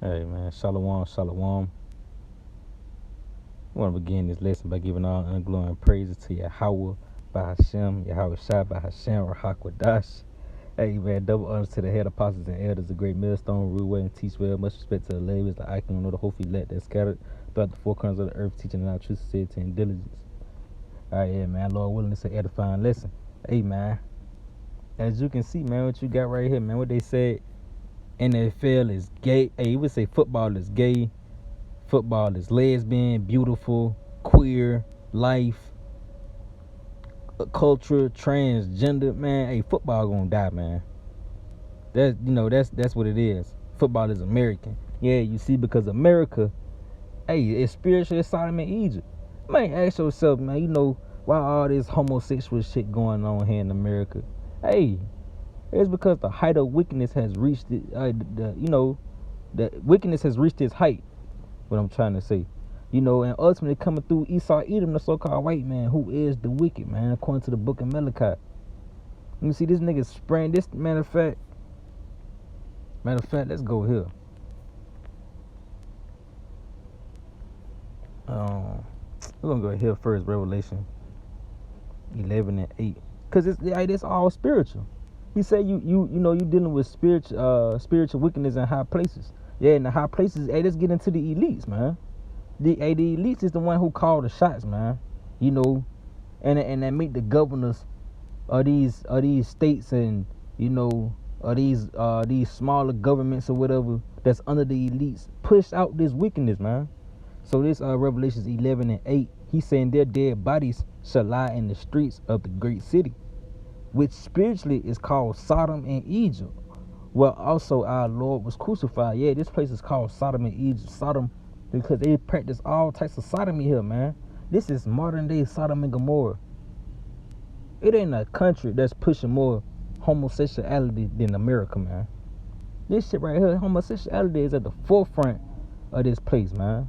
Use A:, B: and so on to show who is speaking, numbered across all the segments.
A: Hey man, shalom, shalom. I want to begin this lesson by giving all honor, glory, and praises to Yahweh by Hashem, Yahweh Shai by Hashem, Rahakwadash. Hey man, double honors to the head apostles and elders, the great millstone, rule well and teach well. Much respect to the labors, the icon of the whole elect that scattered throughout the four corners of the earth, teaching our truth, sincerity, and diligence. All right, yeah, man, Lord willing, it's an edifying lesson. Hey man, as you can see, man, what you got right here, man, what they said, NFL is gay. Hey, you would say football is gay. Football is lesbian, beautiful, queer, life, culture, transgender. Man, hey, football gonna die, man. That's what it is. Football is American. Yeah, you see, because America, hey, it's spiritual, it's Sodom and Egypt. Man, ask yourself, man, why all this homosexual shit going on here in America? Hey, it's because the height of wickedness has reached it. The wickedness has reached its height. What I'm trying to say. And ultimately coming through Esau Edom, the so-called white man, who is the wicked, man, according to the book of Malachi. You see this nigga spraying this, matter of fact, let's go here. We're gonna go here first, Revelation 11 and 8. Cause it's all spiritual. He said you dealing with spiritual wickedness in high places. Yeah, in the high places, hey, let's get into the elites, man. The elites is the one who call the shots, man. And they make the governors of these states and these smaller governments or whatever that's under the elites push out this wickedness, man. So this Revelations 11 and 8, he's saying their dead bodies shall lie in the streets of the great city, which spiritually is called Sodom and Egypt, where also our Lord was crucified. Yeah, this place is called Sodom and Egypt. Sodom, because they practice all types of sodomy here, man. This is modern day Sodom and Gomorrah. It ain't a country that's pushing more homosexuality than America, man. This shit right here, homosexuality is at the forefront of this place, man.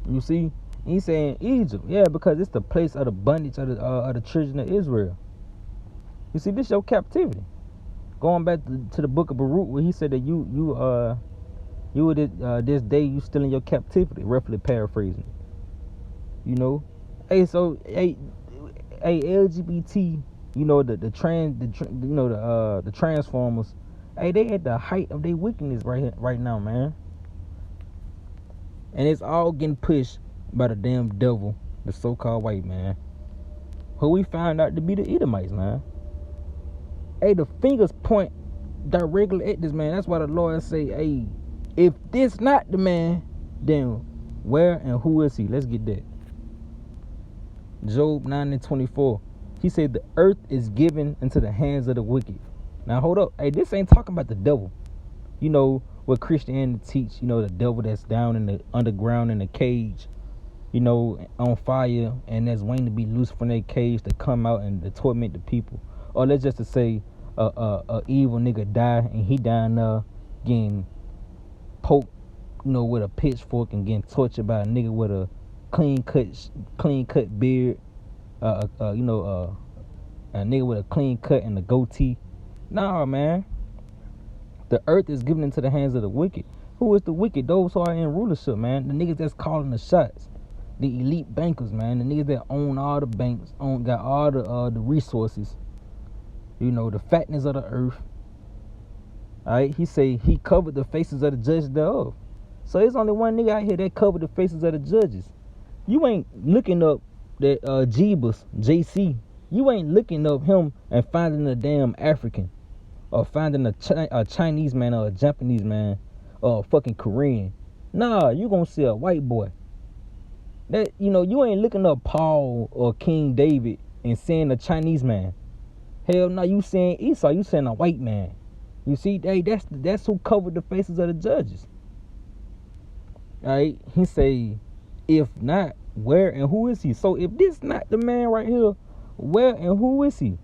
A: You see? He's saying Egypt, yeah, because it's the place of the bondage of the children of Israel. You see, this your captivity. Going back to the book of Baruch, where he said that you would this day you still in your captivity, roughly paraphrasing. Hey, so hey, LGBT, the transformers, hey, they at the height of their wickedness right now, man. And it's all getting pushed by the damn devil, the so-called white man, who we found out to be the Edomites, man. Hey, the fingers point directly at this man. That's why the Lord say, hey, if this not the man, then where and who is he? Let's get that. Job 9 and 24. He said the earth is given into the hands of the wicked. Now hold up. Hey, this ain't talking about the devil. What Christianity teach, the devil that's down in the underground in a cage, on fire, and that's waiting to be loose from that cage to come out and to torment the people. Or let's just say a evil nigga die and he down there getting poked, with a pitchfork and getting tortured by a nigga with a clean cut beard, a nigga with a clean cut and a goatee. Nah, man. The earth is given into the hands of the wicked. Who is the wicked? Those who are in rulership, man. The niggas that's calling the shots. The elite bankers, man. The niggas that own all the banks, got all the resources. The fatness of the earth. Alright, he say he covered the faces of the judges thereof. So there's only one nigga out here that covered the faces of the judges. You ain't looking up that Jeebus, JC. You ain't looking up him and finding a damn African. Or finding a Chinese man or a Japanese man or a fucking Korean. Nah, you gonna see a white boy. That you ain't looking up Paul or King David and seeing a Chinese man. Hell no, you seeing Esau, you seeing a white man. You see, hey, that's who covered the faces of the judges. Alright, he say, if not, where and who is he? So if this not the man right here, where and who is he?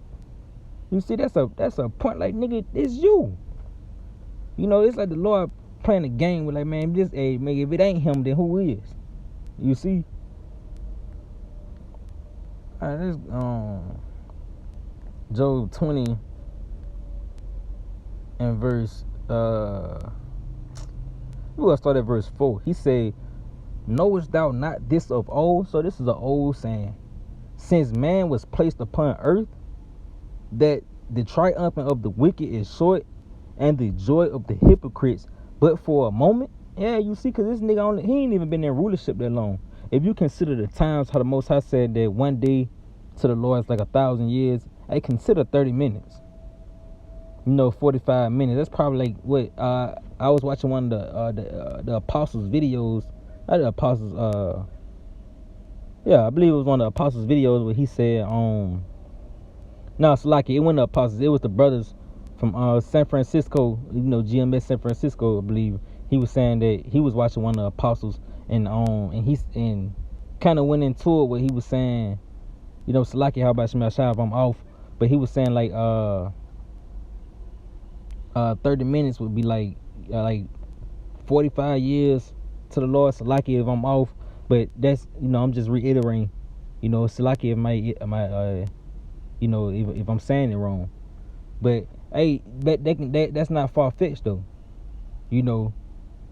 A: You see, that's a point. Like, nigga, it's you. It's like the Lord playing a game with, like, man, if it ain't him, then who is? You see? All right, let's Job 20 and verse We're gonna start at verse 4. He said, knowest thou not this of old? So this is an old saying. Since man was placed upon earth, that the triumphing of the wicked is short, and the joy of the hypocrites but for a moment. Yeah, you see, because this nigga he ain't even been in rulership that long. If you consider the times how the Most High said that one day to the Lord is like 1,000 years, I consider 30 minutes. 45 minutes. That's probably like what I was watching one of the apostles' videos. Not the apostles. Yeah, I believe it was one of the apostles' videos where he said, no, it's like it wasn't the apostles. It was the brothers from San Francisco. GMS San Francisco, I believe. He was saying that he was watching one of the apostles, and he's kind of went into it where he was saying, Salaki, how about Shemel Shah if I'm off? But he was saying like 30 minutes would be like 45 years to the Lord. Salaki if I'm off. But that's I'm just reiterating, Salaki if I'm saying it wrong. But hey, that's not far fetched though.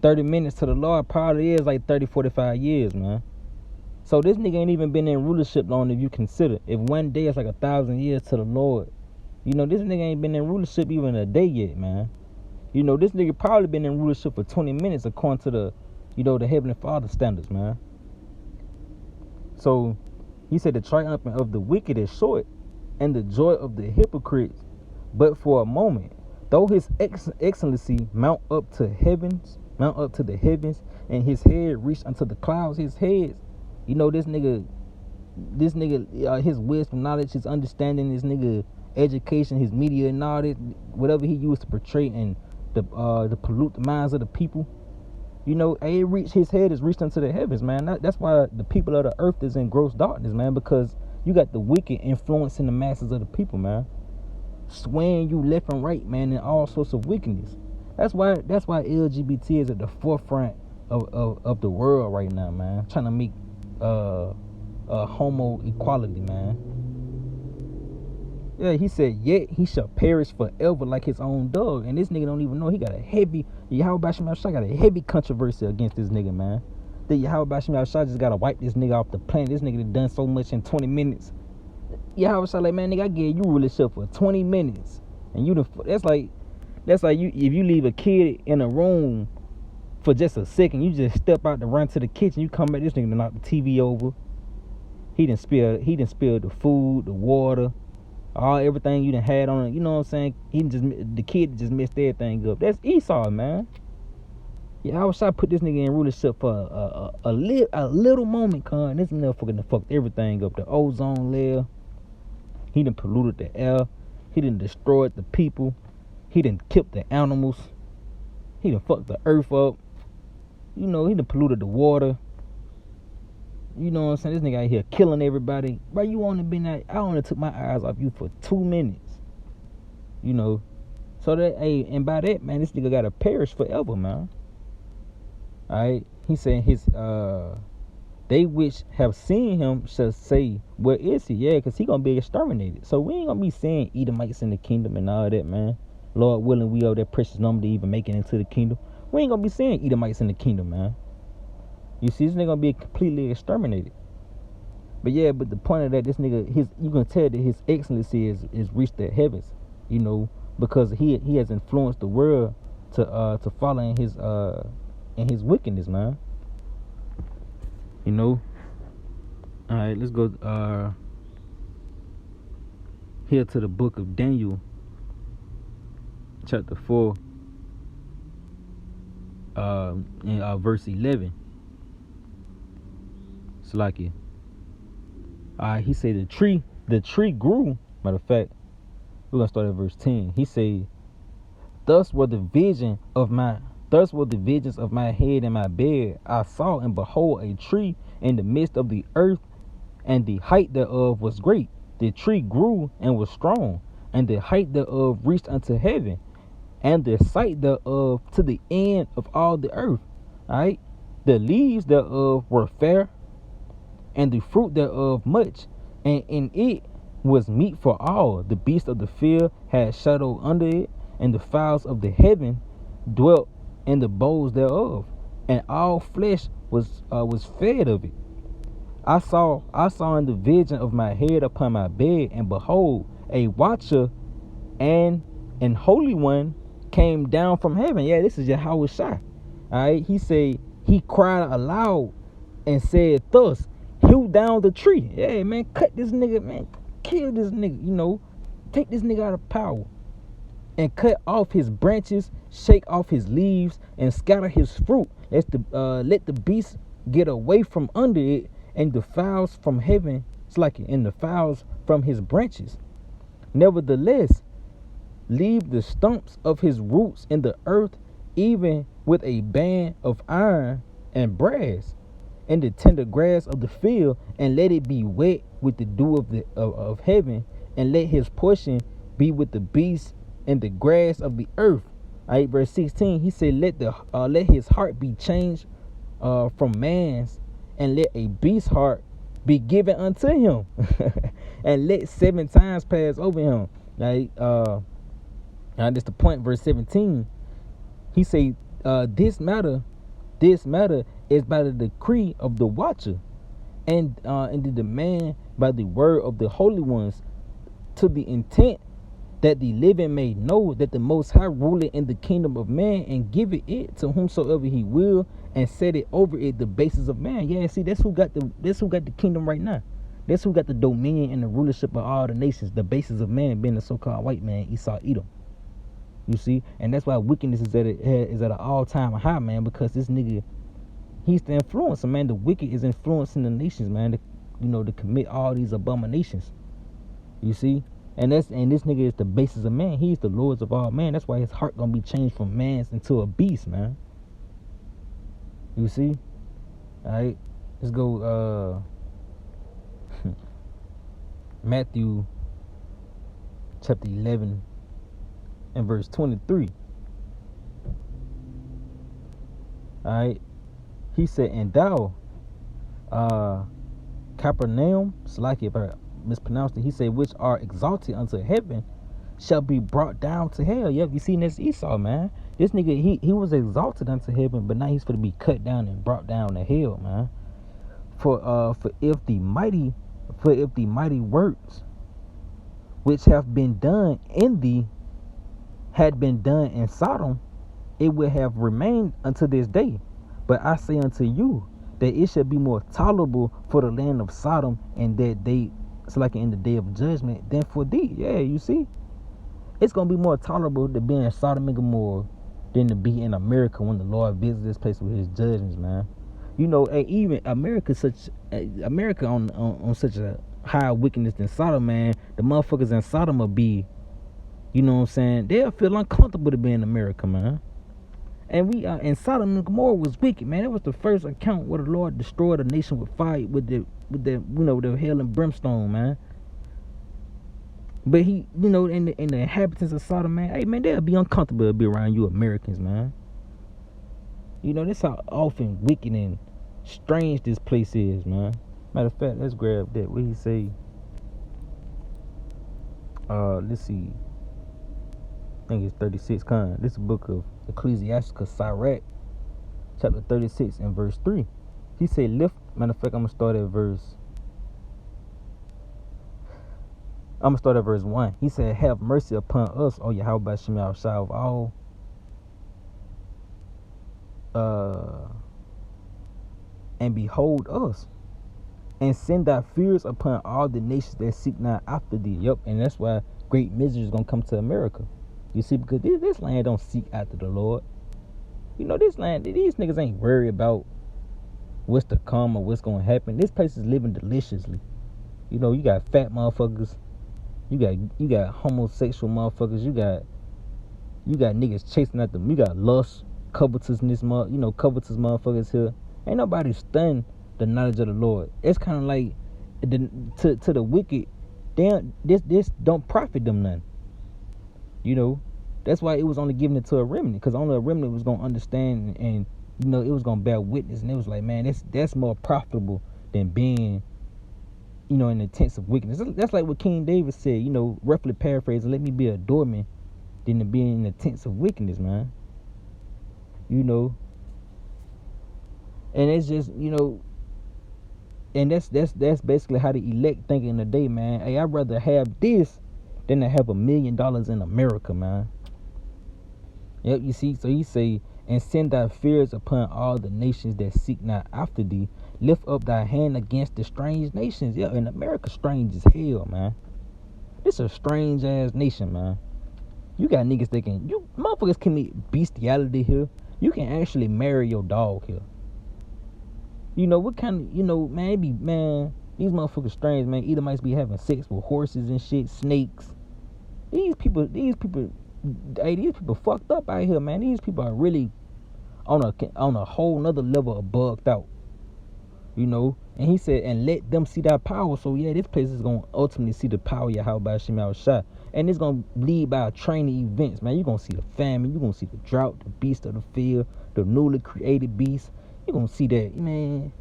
A: 30 minutes to the Lord probably is like 30, 45 years, man. So this nigga ain't even been in rulership long if you consider. If one day is like 1,000 years to the Lord, this nigga ain't been in rulership even a day yet, man. This nigga probably been in rulership for 20 minutes according to the, the Heavenly Father standards, man. So he said the triumphing of the wicked is short, and the joy of the hypocrites but for a moment. Though his excellency mount up to the heavens, and his head reach unto the clouds. His head, this nigga, his wisdom, knowledge, his understanding, this nigga education, his media knowledge, whatever he used to portray and to pollute the minds of the people. His head is reached unto the heavens, man. That's why the people of the earth is in gross darkness, man, because you got the wicked influencing the masses of the people, man, swaying you left and right, man, in all sorts of wickedness. That's why LGBT is at the forefront of the world right now, man, trying to make homo equality, man. Yeah, he said, yet he shall perish forever like his own dog. And this nigga don't even know he got a heavy, Yahweh Bashim Shah got a heavy controversy against this nigga, man. That Yahweh Bashim Shah just gotta wipe this nigga off the planet. This nigga done so much in 20 minutes. Yahweh Shah like, man, nigga, I gave you rulership for 20 minutes. And you that's like you, if you leave a kid in a room for just a second, you just step out to run to the kitchen, you come back, this nigga done knock the TV over. He done spilled the food, the water, everything you done had on it. You know what I'm saying? The kid just messed everything up. That's Esau, man. Yeah, I was trying to put this nigga in rulership for a little moment, con. This motherfucker done fucked everything up. The ozone layer. He done polluted the air. He done destroyed the people. He done killed the animals. He done fucked the earth up. He done polluted the water. You know what I'm saying? This nigga out here killing everybody. Bro, I only took my eyes off you for 2 minutes. So that, and by that, man, this nigga gotta perish forever, man. Alright? He saying they which have seen him shall say, where is he? Yeah, because he gonna be exterminated. So we ain't gonna be saying Edomites in the kingdom and all that, man. Lord willing, we owe that precious number to even make it into the kingdom. We ain't gonna be saying Edomites in the kingdom, man. You see, this nigga gonna be completely exterminated. But yeah, but the point of that, this nigga, you can tell that his excellency is reached the heavens, because he has influenced the world to follow in his wickedness, man. All right, let's go here to the book of Daniel, chapter 4, in verse 11. Salakia. He said the tree grew. Matter of fact, we're gonna start at verse 10. He said, thus were the visions of my head and my bed. I saw and behold a tree in the midst of the earth, and the height thereof was great. The tree grew and was strong, and the height thereof reached unto heaven, and the sight thereof to the end of all the earth. Alright, the leaves thereof were fair, and the fruit thereof much, and in it was meat for all. The beasts of the field had shadow under it, and the fowls of the heaven dwelt in the boughs thereof. and all flesh was fed of it. I saw in the vision of my head upon my bed, and behold, a watcher and an holy one came down from heaven. Yeah, this is Yahweh Shai. Alright, he said, he cried aloud and said thus, hew down the tree. Yeah, man, cut this nigga, man, kill this nigga, take this nigga out of power. And cut off his branches, shake off his leaves, and scatter his fruit. Let the beast get away from under it, and the fowls from heaven, and the fowls from his branches. Nevertheless, leave the stumps of his roots in the earth, even with a band of iron and brass, and the tender grass of the field, and let it be wet with the dew of heaven, and let his portion be with the beasts and the grass of the earth. All right, verse 16, he said, let his heart be changed from man's, and let a beast's heart be given unto him, and let 7 times pass over him. Right? Now this the point, verse 17. He say, this matter is by the decree of the watcher, and the demand by the word of the holy ones, to the intent that the living may know that the Most High ruleth in the kingdom of man, and giveth it to whomsoever he will, and set it over it the basis of man. Yeah, see, that's who got the kingdom right now. That's who got the dominion and the rulership of all the nations. The basis of man being the so-called white man, Esau, Edom. You see, and that's why wickedness is at an all-time high, man. Because this nigga, he's the influencer, man. The wicked is influencing the nations, man. To commit all these abominations. You see. And this nigga is the basis of man. He's the lords of all man. That's why his heart gonna be changed from man's into a beast, man. You see? Alright. Let's go Matthew chapter 11 and verse 23. Alright. He said, and thou, Capernaum, Salaki, if I mispronounced it, he said, which are exalted unto heaven, shall be brought down to hell. Yep, you seen this Esau, man. This nigga, he was exalted unto heaven, but now he's going to be cut down and brought down to hell, man. For if the mighty works which have been done in thee had been done in Sodom, it would have remained unto this day. But I say unto you that it shall be more tolerable for the land of Sodom in that day, it's like in the day of judgment, than for thee. Yeah, you see, it's gonna be more tolerable to be in Sodom and Gomorrah than to be in America when the Lord visits this place with his judgments, man. Even America on such a high wickedness than Sodom, man. The motherfuckers in Sodom will be, you know what I'm saying, they'll feel uncomfortable to be in America, man. And Sodom and Gomorrah was wicked, man. It was the first account where the Lord destroyed a nation with fire, with the hell and brimstone, man. But he, in the inhabitants of Sodom, man, hey, man, they'll be uncomfortable to be around you Americans, man. That's how often wicked and strange this place is, man. Matter of fact, let's grab that. What he say? Let's see. I think it's 36. This is the book of Ecclesiasticus, Sirach, chapter 36 and verse 3. He said, matter of fact, I'm going to start at verse 1. He said, have mercy upon us, O Yahweh Bashem Yahushua of all. And behold us, and send thy fears upon all the nations that seek not after thee. Yep, and that's why great misery is going to come to America. You see, because this land don't seek after the Lord. This land, these niggas ain't worried about what's to come or what's going to happen. This place is living deliciously. You got fat motherfuckers. You got homosexual motherfuckers. You got niggas chasing at them. You got lust, covetousness, covetous motherfuckers here. Ain't nobody stunned the knowledge of the Lord. It's kind of like to the wicked. This don't profit them none. That's why it was only given to a remnant, because only a remnant was gonna understand, and it was gonna bear witness, and it was like, man, that's more profitable than being, in the tents of wickedness. That's like what King David said, roughly paraphrasing, let me be a doorman than to be in the tents of wickedness, man. And it's just, and that's basically how the elect thinking today, man. Hey, I'd rather have this than to have $1 million in America, man. Yep, you see, so he say, and send thy fears upon all the nations that seek not after thee. Lift up thy hand against the strange nations. Yeah, and America strange as hell, man. This a strange ass nation, man. You got niggas thinking, you motherfuckers commit bestiality here. You can actually marry your dog here. What kind of, man, these motherfuckers strange, man. Either might be having sex with horses and shit, snakes. These people, hey, these people fucked up out here, man. These people are really on a whole nother level of bugged out. And he said, and let them see that power. So yeah, this place is gonna ultimately see the power of Yahweh Hashem Yahushua. And it's gonna lead by training events, man. You're gonna see the famine, you're gonna see the drought, the beast of the field, the newly created beast. You're gonna see that, man,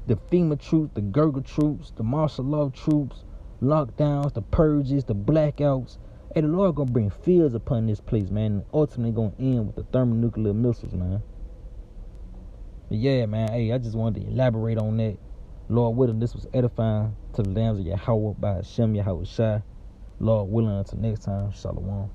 A: the FEMA troops, the Gurga troops, the martial law troops, lockdowns, the purges, the blackouts. Hey, the Lord gonna bring fears upon this place, man. And ultimately gonna end with the thermonuclear missiles, man. But yeah, man, hey, I just wanted to elaborate on that. Lord willing, this was edifying to the lambs of Yahweh by Hashem Yahushua. Lord willing, until next time, Shalom.